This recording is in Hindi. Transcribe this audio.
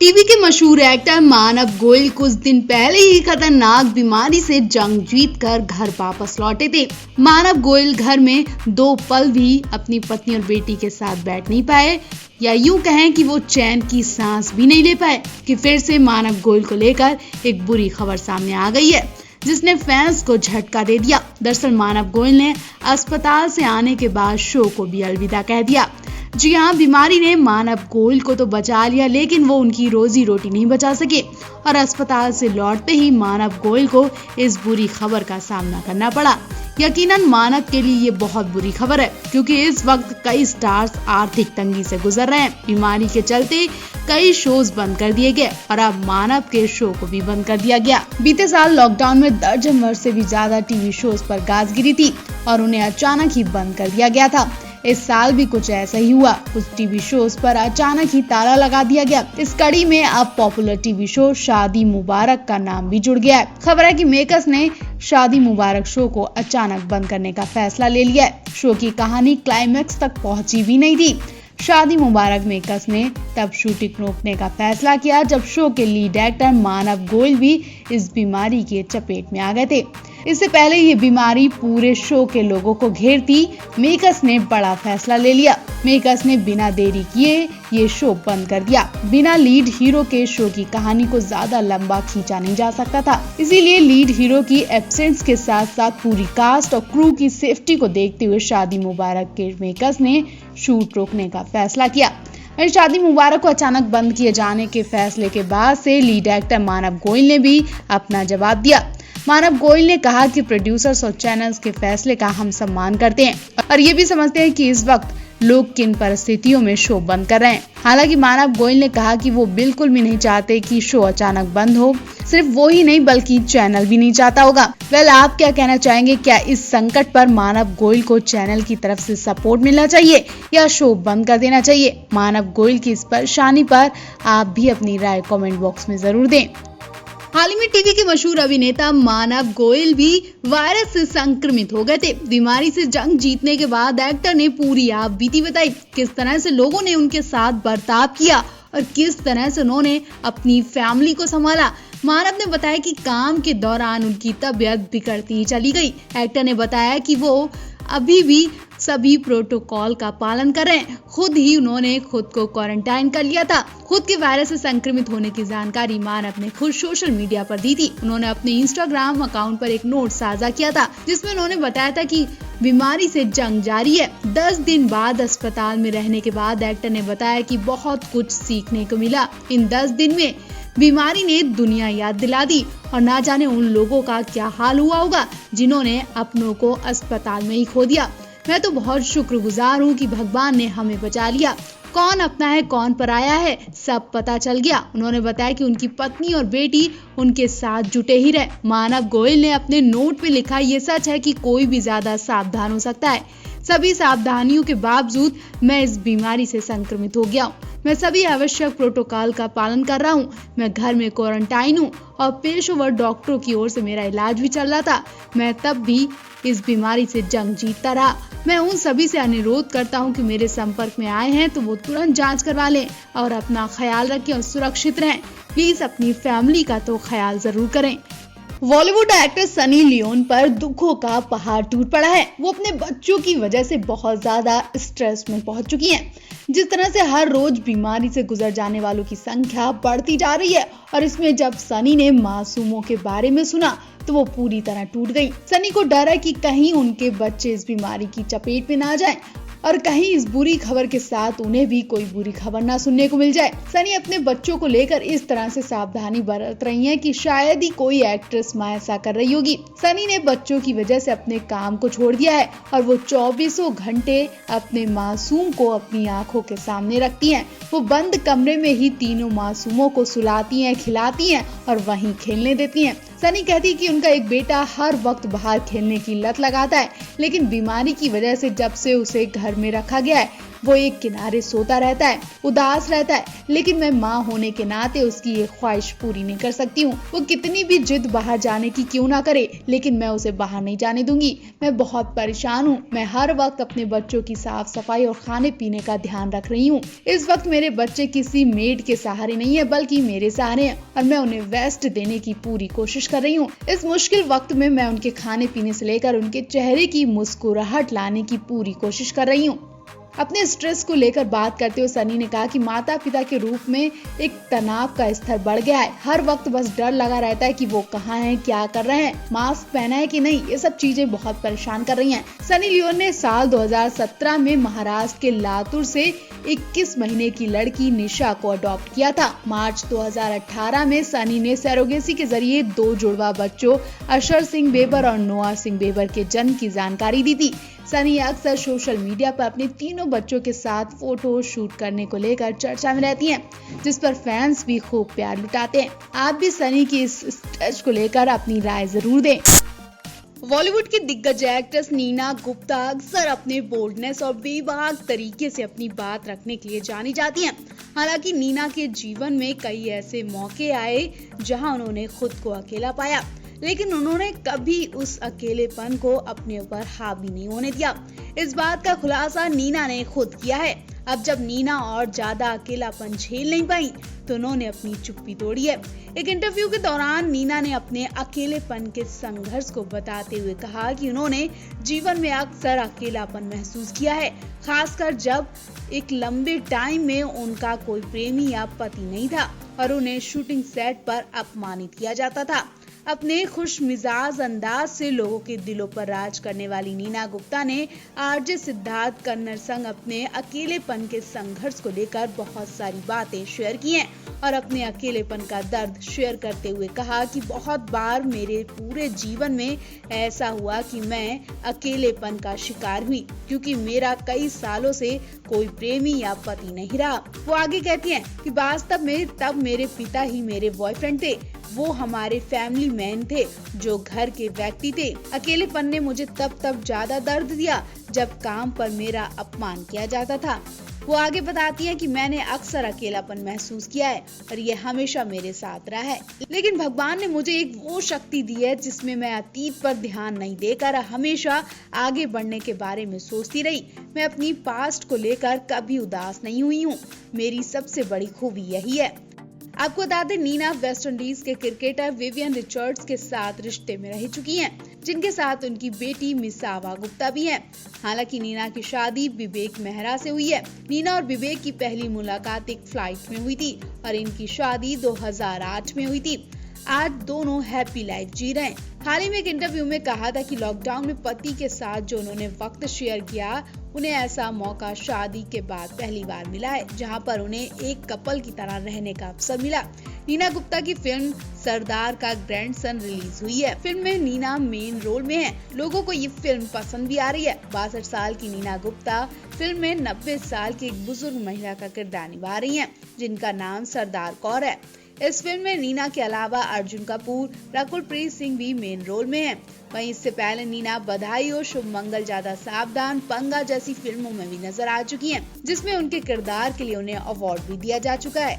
टीवी के मशहूर एक्टर मानव गोयल कुछ दिन पहले ही खतरनाक बीमारी से जंग जीतकर घर वापस लौटे थे। मानव गोयल घर में 2 पल भी अपनी पत्नी और बेटी के साथ बैठ नहीं पाए, या यूं कहें कि वो चैन की सांस भी नहीं ले पाए कि फिर से मानव गोयल को लेकर एक बुरी खबर सामने आ गई है, जिसने फैंस को झटका दे दिया। दरअसल मानव गोयल ने अस्पताल से आने के बाद शो को भी अलविदा कह दिया। जी हाँ, बीमारी ने मानव गोयल को तो बचा लिया, लेकिन वो उनकी रोजी रोटी नहीं बचा सके और अस्पताल से लौटते ही मानव गोयल को इस बुरी खबर का सामना करना पड़ा। यकीनन मानव के लिए ये बहुत बुरी खबर है, क्योंकि इस वक्त कई स्टार्स आर्थिक तंगी से गुजर रहे हैं। बीमारी के चलते कई शोज बंद कर दिए गए और अब मानव के शो को भी बंद कर दिया गया। बीते साल लॉकडाउन में दर्जन भर से भी ज्यादा टीवी शोज पर गाज गिरी थी और उन्हें अचानक ही बंद कर दिया गया था। इस साल भी कुछ ऐसा ही हुआ, कुछ टीवी शोज पर अचानक ही ताला लगा दिया गया। इस कड़ी में अब पॉपुलर टीवी शो शादी मुबारक का नाम भी जुड़ गया है। खबर है कि मेकर्स ने शादी मुबारक शो को अचानक बंद करने का फैसला ले लिया है। शो की कहानी क्लाइमैक्स तक पहुंची भी नहीं थी। शादी मुबारक मेकर्स ने तब शूटिंग रोकने का फैसला किया जब शो के लीड एक्टर मानव गोयल भी इस बीमारी के चपेट में आ गए थे। इससे पहले ये बीमारी पूरे शो के लोगों को घेरती, मेकर्स ने बड़ा फैसला ले लिया। मेकर्स ने बिना देरी किए ये शो बंद कर दिया। बिना लीड हीरो के शो की कहानी को ज्यादा लंबा खींचा नहीं जा सकता था, इसीलिए लीड हीरो की एब्सेंस के साथ साथ पूरी कास्ट और क्रू की सेफ्टी को देखते हुए शादी मुबारक के मेकर्स ने शूट रोकने का फैसला किया। शादी मुबारक को अचानक बंद किए जाने के फैसले के बाद से लीड एक्टर मानव गोयल ने भी अपना जवाब दिया। मानव गोयल ने कहा कि प्रोड्यूसर्स और चैनल्स के फैसले का हम सम्मान करते हैं और ये भी समझते हैं कि इस वक्त लोग किन परिस्थितियों में शो बंद कर रहे हैं। हालांकि मानव गोयल ने कहा कि वो बिल्कुल भी नहीं चाहते कि शो अचानक बंद हो। सिर्फ वो ही नहीं बल्कि चैनल भी नहीं चाहता होगा। आप क्या कहना चाहेंगे? क्या इस संकट पर मानव गोयल को चैनल की तरफ से सपोर्ट मिलना चाहिए या शो बंद कर देना चाहिए? मानव गोयल की इस परेशानी पर आप भी अपनी राय कमेंट बॉक्स में जरूर दें। हाल ही में टीवी के मशहूर अभिनेता मानव गोयल भी वायरस से संक्रमित हो गए थे। बीमारी से जंग जीतने के बाद एक्टर ने पूरी आप बीती बताई, किस तरह से लोगों ने उनके साथ बर्ताव किया और किस तरह से उन्होंने अपनी फैमिली को संभाला। मानव ने बताया कि काम के दौरान उनकी तबीयत बिगड़ती ही चली गई। एक्टर ने बताया कि वो अभी भी सभी प्रोटोकॉल का पालन कर रहे हैं। खुद ही उन्होंने खुद को क्वारंटाइन कर लिया था। खुद के वायरस से संक्रमित होने की जानकारी मानव ने खुद सोशल मीडिया पर दी थी। उन्होंने अपने इंस्टाग्राम अकाउंट पर एक नोट साझा किया था, जिसमें उन्होंने बताया था कि बीमारी से जंग जारी है। 10 दिन बाद अस्पताल में रहने के बाद एक्टर ने बताया कि बहुत कुछ सीखने को मिला। इन 10 दिन में बीमारी ने दुनिया याद दिला दी और ना जाने उन लोगों का क्या हाल हुआ होगा जिन्होंने अपनों को अस्पताल में ही खो दिया। मैं तो बहुत शुक्रगुजार हूँ कि भगवान ने हमें बचा लिया। कौन अपना है कौन पराया है सब पता चल गया। उन्होंने बताया कि उनकी पत्नी और बेटी उनके साथ जुटे ही रहे। मानव गोयल ने अपने नोट में लिखा, ये सच है कि कोई भी ज्यादा सावधान हो सकता है। सभी सावधानियों के बावजूद मैं इस बीमारी से संक्रमित हो गया हूँ। मैं सभी आवश्यक प्रोटोकॉल का पालन कर रहा हूँ। मैं घर में क्वारंटाइन हूँ और पेशेवर डॉक्टरों की ओर से मेरा इलाज भी चल रहा था। मैं तब भी इस बीमारी से जंग जीतता रहा। मैं उन सभी से अनुरोध करता हूं कि मेरे संपर्क में आए हैं तो वो तुरंत जांच करवा लें और अपना ख्याल रखें और सुरक्षित रहें। प्लीज अपनी फैमिली का तो ख्याल जरूर करें। बॉलीवुड एक्टर सनी लियोन पर दुखों का पहाड़ टूट पड़ा है। वो अपने बच्चों की वजह से बहुत ज्यादा स्ट्रेस में पहुंच चुकी हैं। जिस तरह से हर रोज बीमारी से गुजर जाने वालों की संख्या बढ़ती जा रही है और इसमें जब सनी ने मासूमों के बारे में सुना तो वो पूरी तरह टूट गई। सनी को डर है कि कहीं उनके बच्चे इस बीमारी की चपेट में ना जाएं और कहीं इस बुरी खबर के साथ उन्हें भी कोई बुरी खबर ना सुनने को मिल जाए। सनी अपने बच्चों को लेकर इस तरह से सावधानी बरत रही हैं कि शायद ही कोई एक्ट्रेस मां ऐसा कर रही होगी। सनी ने बच्चों की वजह से अपने काम को छोड़ दिया है और वो 24 घंटे अपने मासूम को अपनी आंखों के सामने रखती हैं। वो बंद कमरे में ही तीनों मासूमों को सुलाती हैं, खिलाती हैं और वहीं खेलने देती हैं। सनी कहती कि उनका एक बेटा हर वक्त बाहर खेलने की लत लगाता है, लेकिन बीमारी की वजह से जब से उसे घर में रखा गया है वो एक किनारे सोता रहता है, उदास रहता है, लेकिन मैं माँ होने के नाते उसकी ये ख्वाहिश पूरी नहीं कर सकती हूँ। वो कितनी भी जिद बाहर जाने की क्यों ना करे, लेकिन मैं उसे बाहर नहीं जाने दूंगी। मैं बहुत परेशान हूँ। मैं हर वक्त अपने बच्चों की साफ सफाई और खाने पीने का ध्यान रख रही हूँ। इस वक्त मेरे बच्चे किसी मेड के सहारे नहीं है, बल्कि मेरे सहारे हैं, और मैं उन्हें बेस्ट देने की पूरी कोशिश कर रही हूँ। इस मुश्किल वक्त में मैं उनके खाने पीने से लेकर उनके चेहरे की मुस्कुराहट लाने की पूरी कोशिश कर रही हूँ। अपने स्ट्रेस को लेकर बात करते हुए सनी ने कहा कि माता पिता के रूप में एक तनाव का स्तर बढ़ गया है। हर वक्त बस डर लगा रहता है कि वो कहाँ हैं, क्या कर रहे हैं, मास्क पहना है कि नहीं। ये सब चीजें बहुत परेशान कर रही हैं। सनी लियोन ने साल 2017 में महाराष्ट्र के लातूर से 21 महीने की लड़की निशा को अडॉप्ट किया था। मार्च 2018 में सनी ने सरोगेसी के जरिए 2 जुड़वा बच्चों अशर सिंह बेबर और नोआ सिंह बेबर के जन्म की जानकारी दी थी। सनी अक्सर सोशल मीडिया पर अपने तीनों बच्चों के साथ फोटो शूट करने को लेकर चर्चा में रहती हैं, जिस पर फैंस भी खूब प्यार लुटाते हैं। आप भी सनी की इस स्टेज को लेकर अपनी राय जरूर दें। बॉलीवुड की दिग्गज एक्ट्रेस नीना गुप्ता अक्सर अपने बोल्डनेस और बेबाक तरीके से अपनी बात रखने के लिए जानी जाती हैं। हालांकि नीना के जीवन में कई ऐसे मौके आए जहां उन्होंने खुद को अकेला पाया, लेकिन उन्होंने कभी उस अकेलेपन को अपने ऊपर हावी नहीं होने दिया। इस बात का खुलासा नीना ने खुद किया है। अब जब नीना और ज्यादा अकेलापन झेल नहीं पाई तो उन्होंने अपनी चुप्पी तोड़ी है। एक इंटरव्यू के दौरान नीना ने अपने अकेलेपन के संघर्ष को बताते हुए कहा कि उन्होंने जीवन में अक्सर अकेलापन महसूस किया है, खासकर जब एक लंबे टाइम में उनका कोई प्रेमी या पति नहीं था और उन्हें शूटिंग सेट पर अपमानित किया जाता था। अपने खुश मिजाज अंदाज से लोगों के दिलों पर राज करने वाली नीना गुप्ता ने आरजे सिद्धार्थ कन्नड़ संग अपने अकेलेपन के संघर्ष को लेकर बहुत सारी बातें शेयर की हैं और अपने अकेलेपन का दर्द शेयर करते हुए कहा कि बहुत बार मेरे पूरे जीवन में ऐसा हुआ कि मैं अकेलेपन का शिकार हुई, क्योंकि मेरा कई सालों से कोई प्रेमी या पति नहीं रहा। वो आगे कहती हैं कि वास्तव में तब मेरे पिता ही मेरे बॉयफ्रेंड थे। वो हमारे फैमिली मैन थे जो घर के व्यक्ति थे। अकेलेपन ने मुझे तब ज्यादा दर्द दिया जब काम पर मेरा अपमान किया जाता था। वो आगे बताती हैं कि मैंने अक्सर अकेलापन महसूस किया है और ये हमेशा मेरे साथ रहा है, लेकिन भगवान ने मुझे एक वो शक्ति दी है जिसमें मैं अतीत पर ध्यान नहीं देकर हमेशा आगे बढ़ने के बारे में सोचती रही। मैं अपनी पास्ट को लेकर कभी उदास नहीं हुई हूँ। मेरी सबसे बड़ी खूबी यही है। आपको बता दें, नीना वेस्ट इंडीज के क्रिकेटर विवियन रिचर्ड्स के साथ रिश्ते में रह चुकी हैं, जिनके साथ उनकी बेटी मिसावा गुप्ता भी है। हालांकि नीना की शादी विवेक मेहरा से हुई है। नीना और विवेक की पहली मुलाकात एक फ्लाइट में हुई थी और इनकी शादी 2008 में हुई थी। आज दोनों हैप्पी लाइफ जी रहे हैं। हाल ही में एक इंटरव्यू में कहा था कि लॉकडाउन में पति के साथ जो उन्होंने वक्त शेयर किया, उन्हें ऐसा मौका शादी के बाद पहली बार मिला है जहां पर उन्हें एक कपल की तरह रहने का अवसर मिला। नीना गुप्ता की फिल्म सरदार का ग्रैंडसन रिलीज हुई है। फिल्म में नीना मेन रोल में है। लोगों को ये फिल्म पसंद भी आ रही है। 62 साल की नीना गुप्ता फिल्म में 90 साल की एक बुजुर्ग महिला का किरदार निभा रही है, जिनका नाम सरदार कौर है। इस फिल्म में नीना के अलावा अर्जुन कपूर, रकुल प्रीत सिंह भी मेन रोल में हैं। वहीं इससे पहले नीना बधाई हो, शुभ मंगल, ज्यादा सावधान, पंगा जैसी फिल्मों में भी नजर आ चुकी हैं, जिसमें उनके किरदार के लिए उन्हें अवार्ड भी दिया जा चुका है।